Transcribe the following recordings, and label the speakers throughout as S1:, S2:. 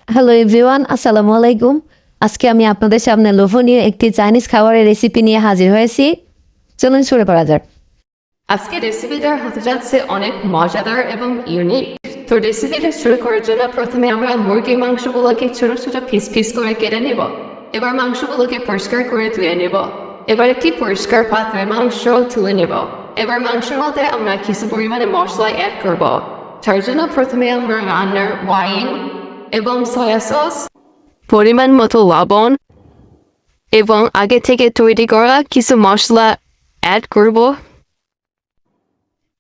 S1: Hello everyone, আসসালামু আলাইকুম। আজকে আমি আপনাদের সামনে লোভনীয় একটি চাইনিজ খাবারের রেসিপি নিয়ে হাজির হয়েছি। চলুন শুরু করা যাক।
S2: আজকে রেসিপিটা হতে যাচ্ছে অনেক মজাদার এবং ইউনিক। তো রেসিপিটা শুরু করার জন্য প্রথমে আমরা মুরগির মাংসগুলোকে ছোট ছোট পিস পিস করে কেটে নেব। এবার মাংসগুলোকে পরিষ্কার করে ধুয়ে নেব। এবার একটি পরিষ্কার পাত্রে মাংস তুলে নেব। এবার মাংসের মধ্যে আমরা কিছু পরিমাণে মশলা অ্যাড করব। তার জন্য প্রথমে আমরা রান্নার ওয়াইন এবং সয়া সস, পরিমাণ মতো লবণ এবং আগে থেকে তৈরি করা কিছু মশলা অ্যাড করব।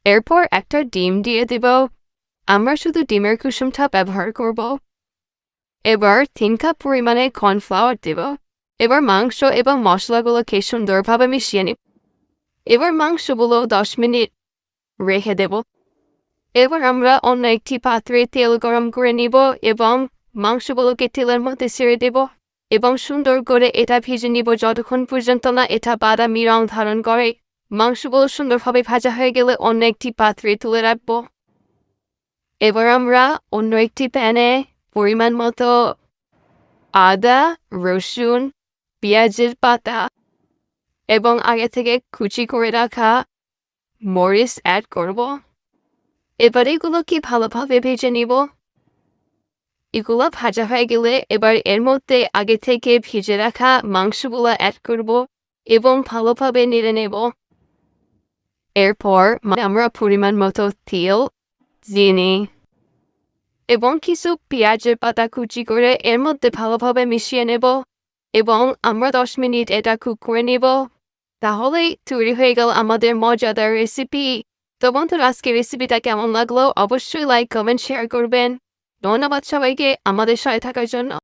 S2: এরপর একটা ডিম দিয়ে দেব। আমরা শুধু ডিমের কুসুমটা ব্যবহার করব। এবার 3 কাপ পরিমাণে কর্নফ্লাওয়ার দেব। এবার মাংস এবং মশলাগুলোকে সুন্দরভাবে মিশিয়ে নিব। এবার মাংসগুলো 10 মিনিট রেখে দেব। এবার আমরা অন্য একটি পাত্রে তেল গরম করে নিব এবং মাংসগুলোকে তেলের মধ্যে ছেড়ে দেব এবং সুন্দর করে এটা ভেজে নিব যতক্ষণ পর্যন্ত না এটা বাদামি রং ধারণ করে। মাংসগুলো সুন্দরভাবে ভাজা হয়ে গেলে অন্য একটি পাত্রে তুলে রাখবো। এবার আমরা অন্য একটি প্যানে পরিমাণ মতো আদা, রসুন, পেঁয়াজের পাতা এবং আগে থেকে কুচি করে রাখা মরিচ অ্যাড করব। এবার এগুলোকে ভালোভাবে ভেজে নিব। এগুলো ভাজা হয়ে গেলে এবার এর মধ্যে আগে থেকে ভেজে রাখা মাংসগুলো অ্যাড করব এবং ভালোভাবে নেড়ে নেব। এরপর আমরা পরিমাণ মতো তেল, চিনি এবং কিছু পেঁয়াজের পাতা কুচি করে এর মধ্যে ভালোভাবে মিশিয়ে নেব এবং আমরা 10 মিনিট এটা কুক করে নেব। তাহলেই তৈরি হয়ে গেল আমাদের মজাদার রেসিপি। তো বন্ধুরা, আজকের রেসিপিটা কেমন লাগলো অবশ্যই লাইক, কমেন্ট, শেয়ার করবেন। ধন্যবাদ সবাইকে আমাদের সাথে থাকার জন্য।